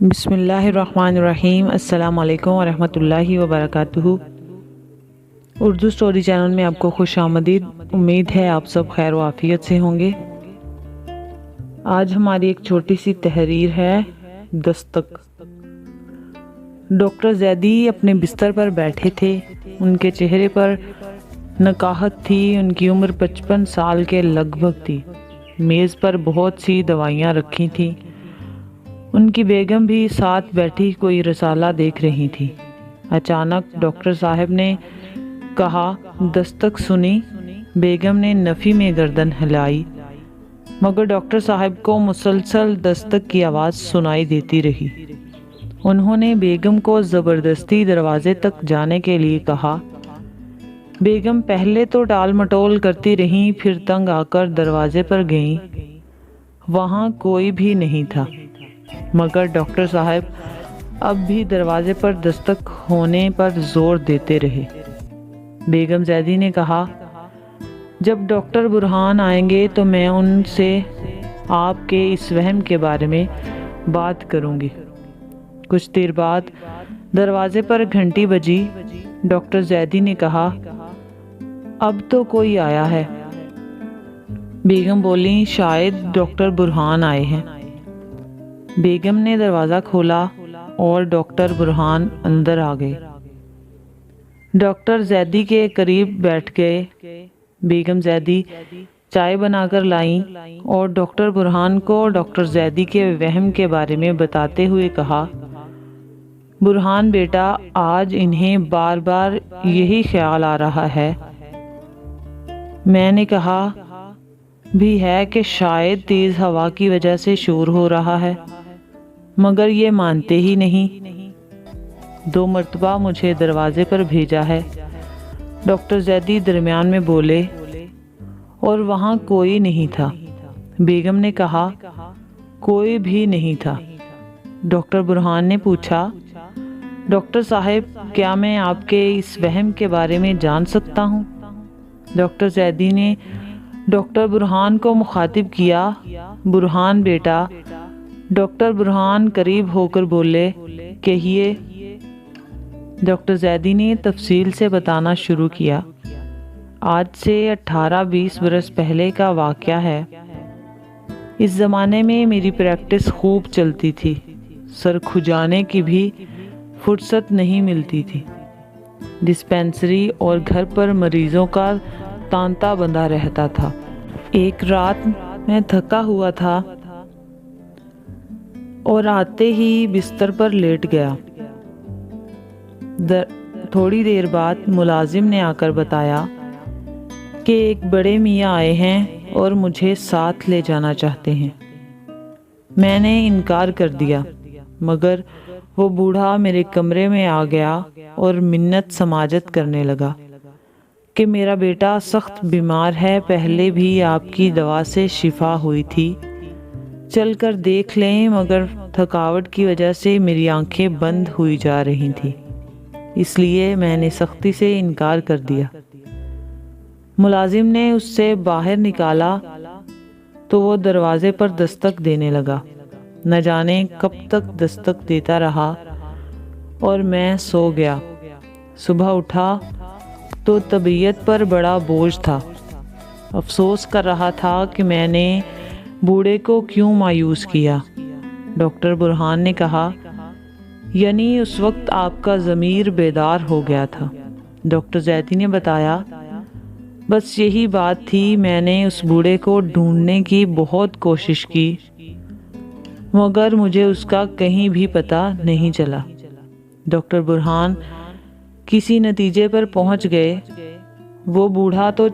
بسم اللہ الرحمن الرحیم۔ السلام علیکم ورحمۃ اللہ وبرکاتہ۔ اردو سٹوری چینل میں آپ کو خوش آمدید۔ امید ہے آپ سب خیر و عافیت سے ہوں گے۔ آج ہماری ایک چھوٹی سی تحریر ہے، دستک۔ ڈاکٹر زیدی اپنے بستر پر بیٹھے تھے۔ ان کے چہرے پر نکاہت تھی۔ ان کی عمر 55 سال کے لگ بھگ تھی۔ میز پر بہت سی دوائیاں رکھی تھیں۔ ان کی بیگم بھی ساتھ بیٹھی کوئی رسالہ دیکھ رہی تھی۔ اچانک ڈاکٹر صاحب نے کہا، دستک سنی؟ بیگم نے نفی میں گردن ہلائی، مگر ڈاکٹر صاحب کو مسلسل دستک کی آواز سنائی دیتی رہی۔ انہوں نے بیگم کو زبردستی دروازے تک جانے کے لیے کہا۔ بیگم پہلے تو ٹال مٹول کرتی رہیں، پھر تنگ آ کر دروازے پر گئیں۔ وہاں کوئی بھی نہیں تھا، مگر ڈاکٹر صاحب اب بھی دروازے پر دستک ہونے پر زور دیتے رہے۔ بیگم زیدی نے کہا، جب ڈاکٹر برہان آئیں گے تو میں ان سے آپ کے اس وہم کے بارے میں بات کروں گی۔ کچھ دیر بعد دروازے پر گھنٹی بجی۔ ڈاکٹر زیدی نے کہا، اب تو کوئی آیا ہے۔ بیگم بولیں، شاید ڈاکٹر برہان آئے ہیں۔ بیگم نے دروازہ کھولا اور ڈاکٹر برہان اندر آ گئے۔ ڈاکٹر زیدی کے قریب بیٹھ گئے۔ بیگم زیدی چائے بنا کر لائیں اور ڈاکٹر برہان کو ڈاکٹر زیدی کے وہم کے بارے میں بتاتے ہوئے کہا، برہان بیٹا، آج انہیں بار بار یہی خیال آ رہا ہے۔ میں نے کہا بھی ہے کہ شاید تیز ہوا کی وجہ سے شور ہو رہا ہے، مگر یہ مانتے ہی نہیں۔ 2 مرتبہ مجھے دروازے پر بھیجا ہے۔ ڈاکٹر زیدی درمیان میں بولے، اور وہاں کوئی نہیں تھا۔ بیگم نے کہا، کوئی بھی نہیں تھا۔ ڈاکٹر برہان نے پوچھا، ڈاکٹر صاحب، کیا میں آپ کے اس وہم کے بارے میں جان سکتا ہوں؟ ڈاکٹر زیدی نے ڈاکٹر برہان کو مخاطب کیا، برہان بیٹا۔ ڈاکٹر برہان قریب ہو کر بولے، کہیے۔ ڈاکٹر زیدی نے تفصیل سے بتانا شروع کیا۔ آج سے 18-20 برس پہلے کا واقعہ ہے۔ اس زمانے میں میری پریکٹس خوب چلتی تھی۔ سر کھجانے کی بھی فرصت نہیں ملتی تھی۔ ڈسپینسری اور گھر پر مریضوں کا تانتا بندھا رہتا تھا۔ ایک رات میں تھکا ہوا تھا اور آتے ہی بستر پر لیٹ گیا۔ تھوڑی دیر بعد ملازم نے آ کر بتایا کہ ایک بڑے میاں آئے ہیں اور مجھے ساتھ لے جانا چاہتے ہیں۔ میں نے انکار کر دیا، مگر وہ بوڑھا میرے کمرے میں آ گیا اور منت سماجت کرنے لگا کہ میرا بیٹا سخت بیمار ہے، پہلے بھی آپ کی دوا سے شفا ہوئی تھی، چل کر دیکھ لیں، مگر تھکاوٹ کی وجہ سے میری آنکھیں بند ہوئی جا رہی تھیں، اس لیے میں نے سختی سے انکار کر دیا۔ ملازم نے اس سے باہر نکالا تو وہ دروازے پر دستک دینے لگا۔ نہ جانے کب تک دستک دیتا رہا اور میں سو گیا۔ صبح اٹھا تو طبیعت پر بڑا بوجھ تھا۔ افسوس کر رہا تھا کہ میں نے بوڑھے کو کیوں مایوس کیا۔ ڈاکٹر برہان نے کہا، یعنی اس وقت آپ کا ضمیر بیدار ہو گیا تھا؟ ڈاکٹر زیدی نے بتایا، بس یہی بات تھی۔ میں نے اس بوڑھے کو ڈھونڈنے کی بہت کوشش کی، مگر مجھے اس کا کہیں بھی پتہ نہیں چلا۔ ڈاکٹر برہان کسی نتیجے پر پہنچ گئے۔ وہ بوڑھا تو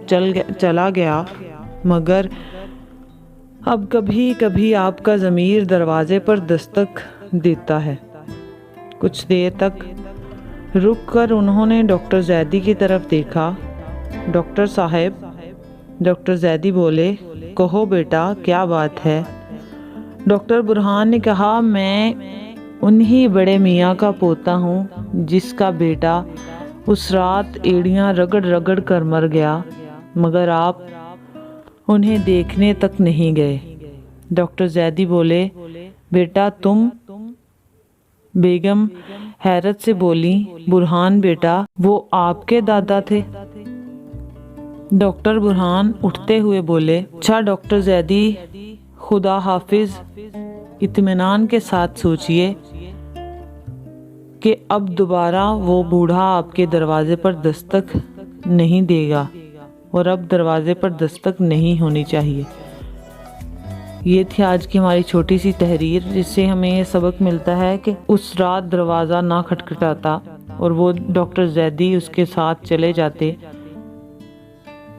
چلا گیا، مگر اب کبھی کبھی آپ کا ضمیر دروازے پر دستک دیتا ہے۔ کچھ دیر تک رک کر انہوں نے ڈاکٹر زیدی کی طرف دیکھا۔ ڈاکٹر صاحب، ڈاکٹر زیدی بولے، کہو بیٹا، کیا بات ہے؟ ڈاکٹر برہان نے کہا، میں انہی بڑے میاں کا پوتا ہوں جس کا بیٹا اس رات ایڑیاں رگڑ رگڑ کر مر گیا، مگر آپ انہیں دیکھنے تک نہیں گئے۔ ڈاکٹر زیدی بولے، بیٹا تم بیگم حیرت سے بولی، برہان بیٹا، وہ آپ کے دادا تھے؟ ڈاکٹر برہان اٹھتے ہوئے بولے، اچھا ڈاکٹر زیدی، خدا حافظ، اطمینان کے ساتھ سوچئے کہ اب دوبارہ وہ بوڑھا آپ کے دروازے پر دستک نہیں دے گا، اور اب دروازے پر دستک نہیں ہونی چاہیے۔ یہ تھی آج کی ہماری چھوٹی سی تحریر، جس سے ہمیں یہ سبق ملتا ہے کہ اس رات دروازہ نہ کھٹکھٹاتا اور وہ ڈاکٹر زیدی اس کے ساتھ چلے جاتے،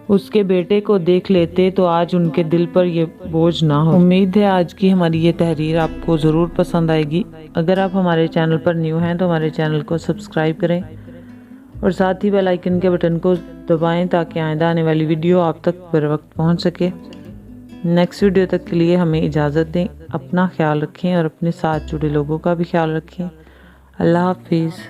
اس کے بیٹے کو دیکھ لیتے تو آج ان کے دل پر یہ بوجھ نہ ہو۔ امید ہے آج کی ہماری یہ تحریر آپ کو ضرور پسند آئے گی۔ اگر آپ ہمارے چینل پر نیو ہیں تو ہمارے چینل کو سبسکرائب کریں اور ساتھ ہی بیل آئیکن کے بٹن کو دبائیں تاکہ آئندہ آنے والی ویڈیو آپ تک بر وقت پہنچ سکے۔ نیکسٹ ویڈیو تک کے لیے ہمیں اجازت دیں، اپنا خیال رکھیں اور اپنے ساتھ جڑے لوگوں کا بھی خیال رکھیں۔ اللہ حافظ۔